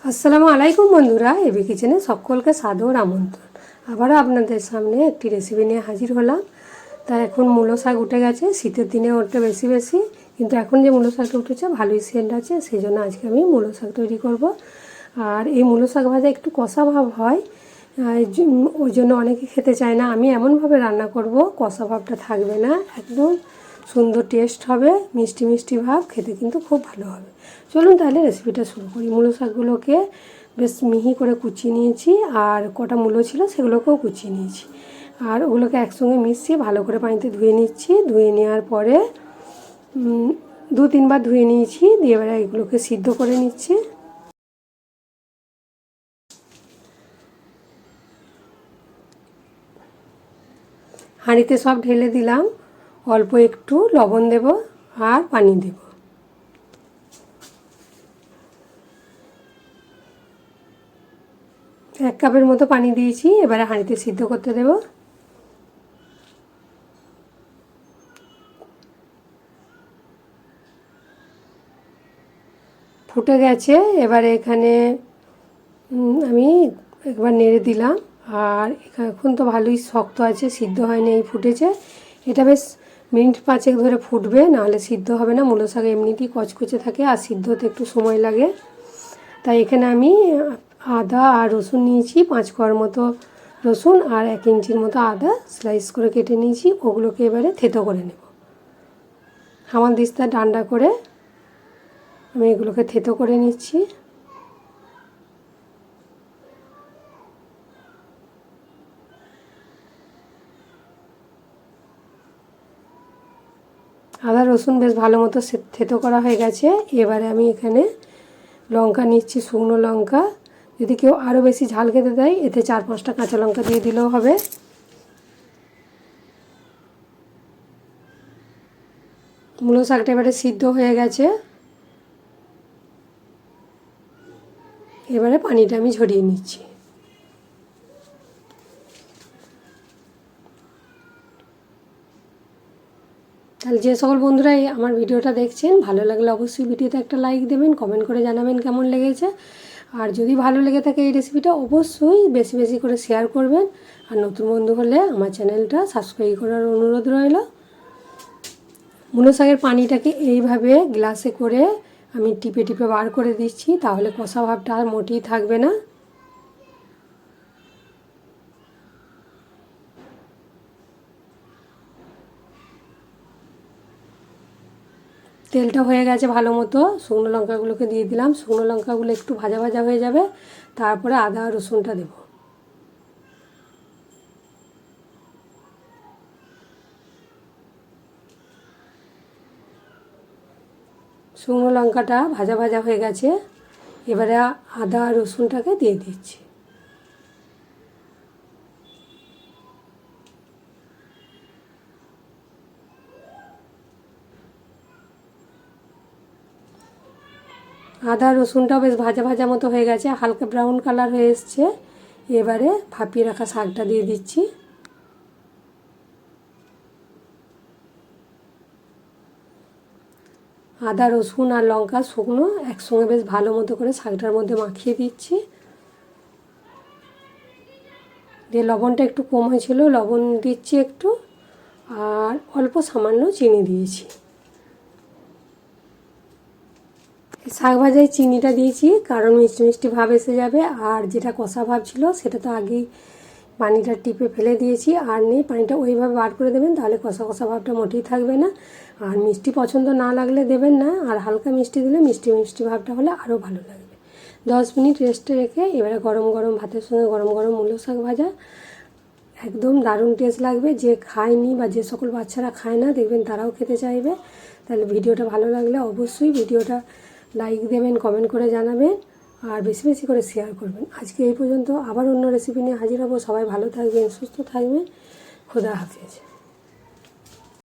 আসসালামু আলাইকুম বন্ধুরা, এবি কিচেনে সকলকে সাদর আমন্ত্রণ। আবারও আপনাদের সামনে একটি রেসিপি নিয়ে হাজির হলাম। তা এখন মূলো শাক উঠে গেছে, শীতের দিনে ওঠে বেশি কিন্তু এখন যে মূলো শাকটা উঠেছে ভালোই সেন্ট আছে, সেই জন্য আজকে আমি মূলো শাক তৈরি করব। আর এই মূলো শাক ভাজা একটু কষা ভাব হয়, ওই জন্য অনেকে খেতে চায় না। আমি এমনভাবে রান্না করব কষা ভাবটা থাকবে না, একদম সুন্দর টেস্ট হবে, মিষ্টি মিষ্টি ভাব, খেতে কিন্তু খুব ভালো হবে। চলুন তাহলে রেসিপিটা শুরু করি। মূলো শাকগুলোকে বেশ মিহি করে কুচিয়ে নিয়েছি, আর কটা মূলো ছিল সেগুলোকেও কুচিয়ে নিয়েছি, আর ওগুলোকে একসঙ্গে মিশিয়ে ভালো করে পানিতে ধুয়ে নিচ্ছি। ধুয়ে নেওয়ার পরে 2-3 বার ধুয়ে নিয়েছি, দিয়ে এবারে এগুলোকে সিদ্ধ করে নিচ্ছি। হাঁড়িতে সব ঢেলে দিলাম, অল্প একটু লবণ দেব আর পানি দেব। এক কাপের মতো পানি দিয়েছি, এবারে হাঁড়িতে সিদ্ধ করতে দেব। ফুটে গেছে, এবারে এখানে আমি একবার নেড়ে দিলাম। আর এখন তো ভালোই শক্ত আছে, সিদ্ধ হয়নি, এই ফুটেছে। এটা বেশ মিনিট 5 ধরে ফুটবে, নাহলে সিদ্ধ হবে না। মূলো শাক এমনিতেই কচকচে থাকে, আর সিদ্ধ হতে একটু সময় লাগে। তাই এখানে আমি আদা আর রসুন নিয়েছি, 5 কোয়ার মতো রসুন আর 1 ইঞ্চির মতো আদা স্লাইস করে কেটে নিয়েছি। ওগুলোকে এবারে থেতো করে নেব। হামানদিস্তার ডান্ডা করে আমি এগুলোকে থেতো করে নিচ্ছি। আদা রসুন বেশ ভালো মতো থেতো করা হয়ে গেছে। এবারে আমি এখানে লঙ্কা নিচ্ছি, শুকনো লঙ্কা। যদি কেউ আরও বেশি ঝাল খেতে দেয়, এতে 4-5টা কাঁচা লঙ্কা দিয়ে দিলেও হবে। মূলো শাকটা এবারে সিদ্ধ হয়ে গেছে, এবারে পানিটা আমি ঝরিয়ে নিচ্ছি। তাহলে যে সকল বন্ধুরা আমার ভিডিওটা দেখছেন, ভালো লাগলে অবশ্যই ভিডিওতে একটা লাইক দেবেন, কমেন্ট করে জানাবেন কেমন লেগেছে। আর যদি ভালো লেগে থাকে এই রেসিপিটা, অবশ্যই বেশি বেশি করে শেয়ার করবেন। আর নতুন বন্ধু হলে আমার চ্যানেলটা সাবস্ক্রাইব করার অনুরোধ রইল। মূলো শাকের পানিটাকে এইভাবে গ্লাসে করে আমি টিপে টিপে বার করে দিচ্ছি, তাহলে কষা ভাবটা আর মোটেই থাকবে না। তেলটা হয়ে গেছে ভালো মতো, শুকনো লঙ্কাগুলোকে দিয়ে দিলাম। শুকনো লঙ্কাগুলো একটু ভাজা ভাজা হয়ে যাবে, তারপরে আদা আর রসুনটা দেব। শুকনো লঙ্কাটা ভাজা ভাজা হয়ে গেছে, এবারে আদা আর রসুনটাকে দিয়ে দিচ্ছি। আদা রসুনটাও বেশ ভাজা ভাজা মতো হয়ে গেছে, হালকা ব্রাউন কালার হয়ে এসছে। এবারে ভাপিয়ে রাখা শাকটা দিয়ে দিচ্ছি। আদা রসুন আর লঙ্কা শুকনো একসঙ্গে বেশ ভালো মতো করে শাকটার মধ্যে মাখিয়ে দিচ্ছি। দিয়ে লবণটা একটু কম হয়েছিল, লবণ দিচ্ছি একটু, আর অল্প সামান্য চিনি দিয়েছি। শাক ভাজায় চিনিটা দিয়েছি কারণ মিষ্টি মিষ্টি ভাব এসে যাবে। আর যেটা কষা ভাব ছিল সেটা তো আগেই পানিটা টিপে ফেলে দিয়েছি, আর নেই। পানিটা ওইভাবে বার করে দেবেন, তাহলে কষা কষা ভাবটা মোটেই থাকবে না। আর মিষ্টি পছন্দ না লাগলে দেবেন না, আর হালকা মিষ্টি দিলে মিষ্টি মিষ্টি ভাবটা হলে আরও ভালো লাগবে। 10 মিনিট রেস্টে রেখে এবারে গরম গরম ভাতের সঙ্গে গরম গরম মূলো শাক ভাজা একদম দারুণ টেস্ট লাগবে। যে খায়নি বা যে সকল বাচ্চারা খায় না, দেখবেন তারাও খেতে চাইবে। তাহলে ভিডিওটা ভালো লাগলে অবশ্যই ভিডিওটা লাইক দেবেন, কমেন্ট করে জানাবেন, আর বেশি বেশি করে শেয়ার করবেন। আজকে এই পর্যন্ত, আবার অন্য রেসিপি নিয়ে হাজির হব। সবাই ভালো থাকবেন, সুস্থ থাকবেন। খোদা হাফেজ।